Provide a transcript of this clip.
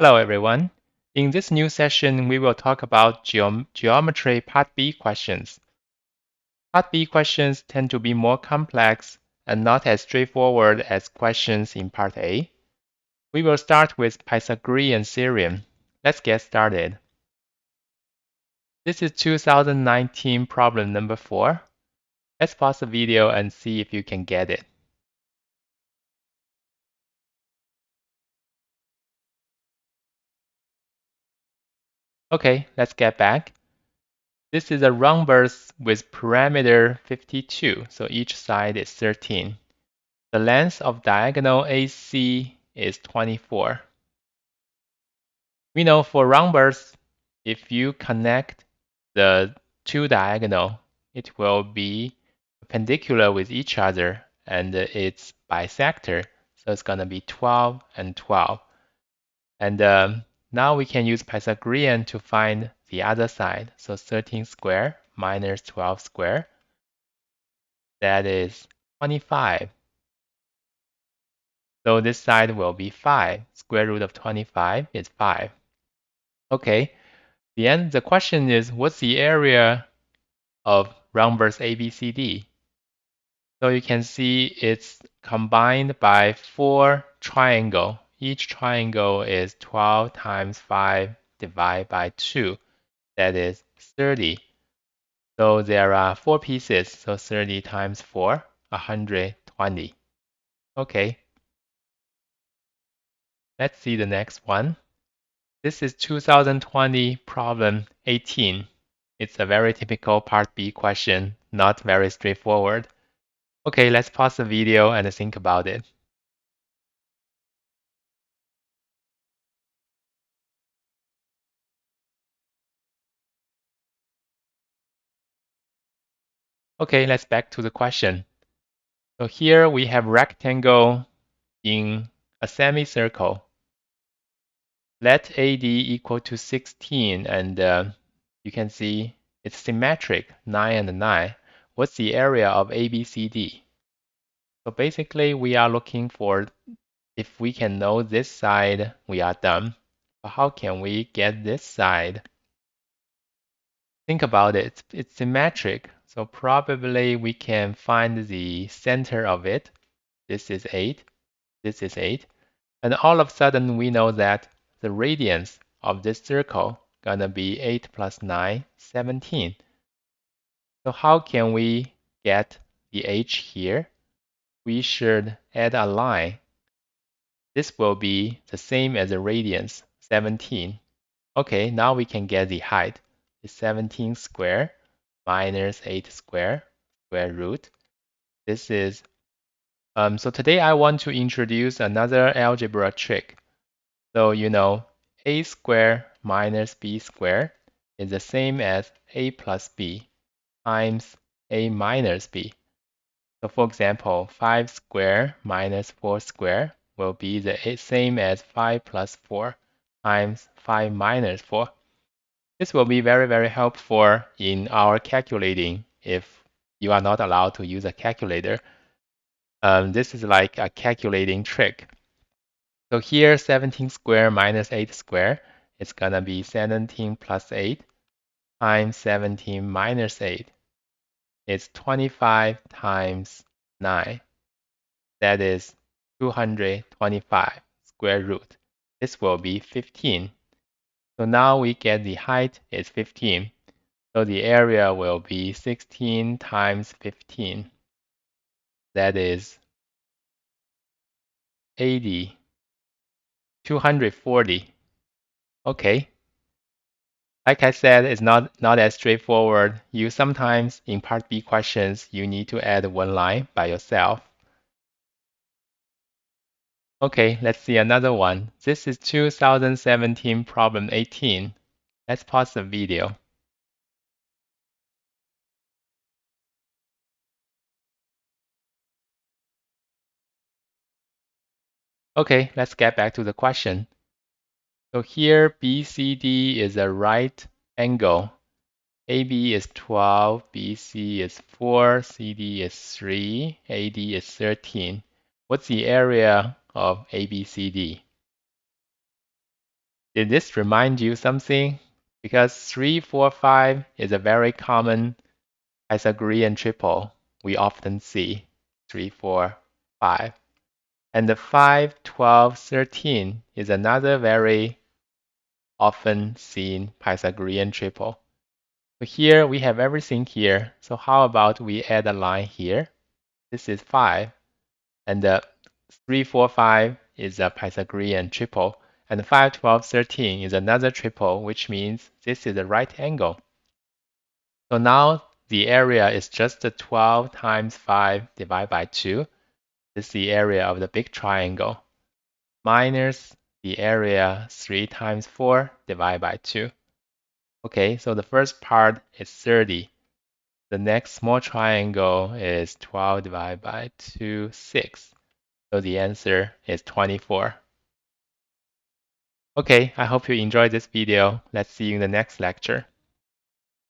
Hello, everyone. In this new session, we will talk about geometry Part B questions. Part B questions tend to be more complex and not as straightforward as questions in Part A. We will start with Pythagorean theorem. Let's get started. This is 2019 problem number 4. Let's pause the video and see if you can get it. Okay, let's get back. This is a rhombus with parameter 52, so each side is 13. The length of diagonal AC is 24. We know for rhombus, if you connect the two diagonal, it will be perpendicular with each other and it's bisector, so it's going to be 12 and 12. And now we can use Pythagorean to find the other side. So 13 square minus 12 square, that is 25. So this side will be 5. Square root of 25 is 5. Okay, the question is, what's the area of rhombus ABCD? So you can see it's combined by 4 triangles. Each triangle is 12 times 5 divided by 2. That is 30. So there are 4 pieces, so 30 times 4, 120. Okay, let's see the next one. This is 2020 problem 18. It's a very typical Part B question, not very straightforward. Okay, let's pause the video and think about it. Okay, let's back to the question. So here we have rectangle in a semicircle. Let AD equal to 16 and you can see it's symmetric, 9 and 9. What's the area of ABCD? So basically we are looking for, if we can know this side, we are done. But how can we get this side? Think about it. It's symmetric, so probably we can find the center of it. This is 8. This is 8. And all of a sudden we know that the radius of this circle gonna be 8 plus 9, 17. So how can we get the h here? We should add a line. This will be the same as the radius, 17. Okay, now we can get the height. It's 17 square minus 8 square, square root. This is, so today I want to introduce another algebra trick. So you know, a square minus b square is the same as a plus b times a minus b. So for example, 5 square minus 4 square will be the same as 5 plus 4 times 5 minus 4. This will be very, very helpful in our calculating if you are not allowed to use a calculator. This is like a calculating trick. So here 17 square minus 8 square is gonna be 17 plus 8 times 17 minus 8. It's 25 times 9. That is 225 square root. This will be 15. So now we get the height is 15. So the area will be 16 times 15. That is 80, 240. Okay. Like I said, it's not as straightforward. You sometimes, in Part B questions, you need to add one line by yourself. Okay, let's see another one. This is 2017 problem 18. Let's pause the video. Okay, let's get back to the question. So here BCD is a right angle. AB is 12, BC is 4, CD is 3, AD is 13. What's the area of ABCD? Did this remind you something? Because 3, 4, 5 is a very common Pythagorean triple we often see. 3, 4, 5. And the 5, 12, 13 is another very often seen Pythagorean triple. So here we have everything here. So how about we add a line here? This is 5. And the 3, 4, 5 is a Pythagorean triple. And 5, 12, 13 is another triple, which means this is a right angle. So now the area is just the 12 times 5 divided by 2. This is the area of the big triangle. Minus the area 3 times 4 divided by 2. Okay, so the first part is 30. The next small triangle is 12 divided by 2, 6. So the answer is 24. Okay, I hope you enjoyed this video. Let's see you in the next lecture.